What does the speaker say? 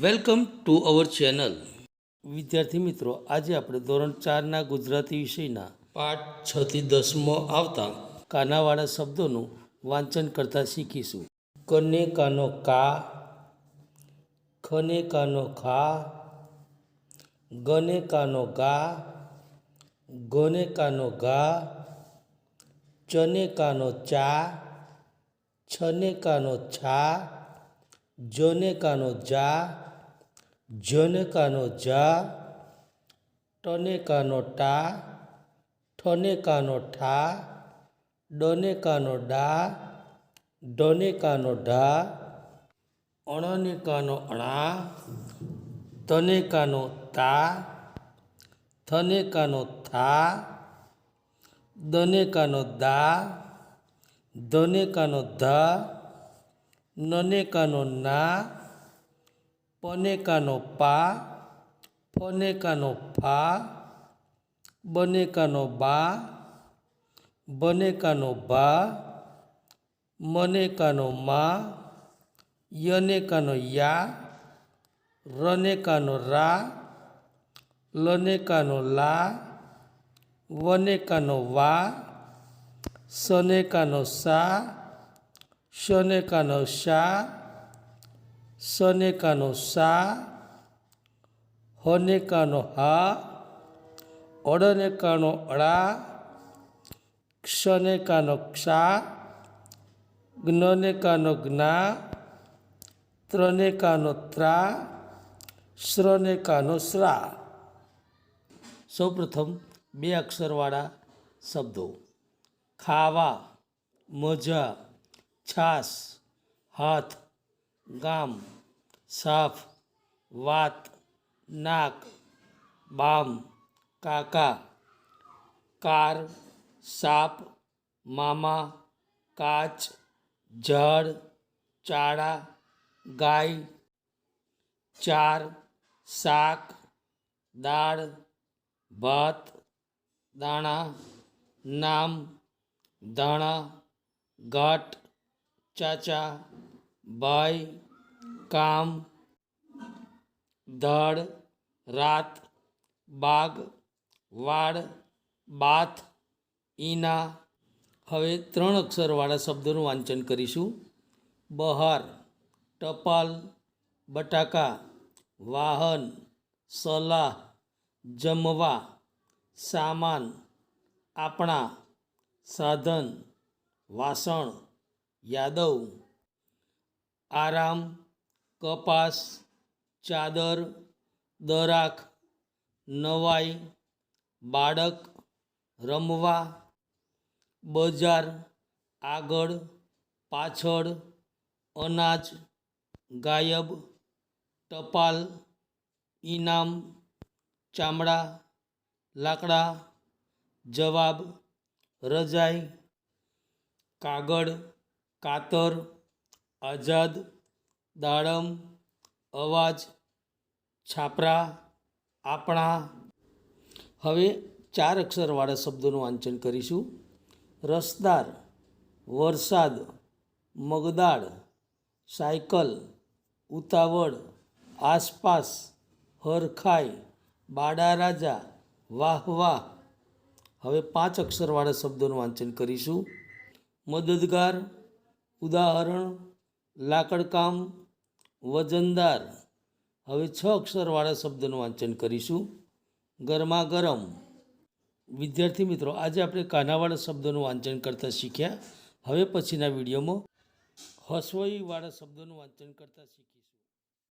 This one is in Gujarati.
Welcome to our channel. વિદ્યાર્થી મિત્રો, આજે આપણે ધોરણ 4ના ગુજરાતી વિષયના પાઠ 6 થી 10માં આવતા કાનાવાળા શબ્દોનું વાંચન કરતા શીખીશું. કને કાનો કા, ખને કાનો ખા, ગને કાનો ગા, ગને કાનો ગા, ચને કાનો ચા, છને કાનો છા, જને કાનો જા, જને કાનો જા, ટને કાનો ટા, ઠને કાનો ઠા, ડને કાનો ડા, ઢને કાનો ઢા, અણને કાનો અણા, તને કાનો તા, થને કાનો થા, દને કાનો દા, ધને કાનો ધા, નને કાનો ના, પને કાનો પા, ફને કાનો ફા, બને કાનો બા, બને કાનો ભા, મને કાનો મા, યને કાનો યા, રને કાનો રા, લને કાનો લા, વને કાનો વા, સને કાનો સા, શને કાનો શા, સને કાનો સા, હને કાનો હા, અડને કાનો અળા, ક્ષને કાનો ક્ષા, જ્ઞને કાનો જ્ઞા, ત્રને કાનો ત્રા, શ્રને કાનો શ્રા. સૌપ્રથમ બે અક્ષરવાળા શબ્દો. ખાવા, મજા, છાસ, હાથ, ગામ, સાફ, વાત, નાક, બામ, કાકા, કાર, સાપ, મામા, કાચ, ઝાડ, ચાળા, ગાય, ચાર, શાક, દાળ, ભાત, દાણા, નામ, ધાણા, ઘાટ, ચાચા, ભાઈ, કામ, ધડ, રાત, બાગ, વાડ, બાથ, ઈના. હવે 3 અક્ષરવાળા શબ્દોનું વાંચન કરીશું. બહાર, ટપાલ, બટાકા, વાહન, સલાહ, જમવા, સામાન, આપણા, સાધન, વાસણ, યાદવ, આરામ, કપાસ, ચાદર, દરાખ, નવાઈ, બાળક, રમવા, બજાર, આગળ, પાછળ, અનાજ, ગાયબ, ટપાલ, ઇનામ, ચામડા, લાકડા, જવાબ, રજાઈ, કાગળ, કાતર, આઝાદ, દાડમ, અવાજ, છાપરા, આપણા. હવે 4 અક્ષરવાળા શબ્દોનું વાંચન કરીશું. રસદાર, વરસાદ, મગદાળ, સાયકલ, ઉતાવળ, આસપાસ, હરખાઈ, બાડા રાજા, વાહ વાહ. હવે 5 અક્ષરવાળા શબ્દોનું વાંચન કરીશું. મદદગાર, ઉદાહરણ, લાકડકામ, વજનદાર. હવે 6 અક્ષરવાળા શબ્દનું વાંચન કરીશું. ગરમા ગરમ. વિદ્યાર્થી મિત્રો, આજે આપણે કાનાવાળા શબ્દોનું વાંચન કરતાં શીખ્યા. હવે પછીના વિડીયોમાં હસવઈવાળા શબ્દોનું વાંચન કરતાં શીખીશું.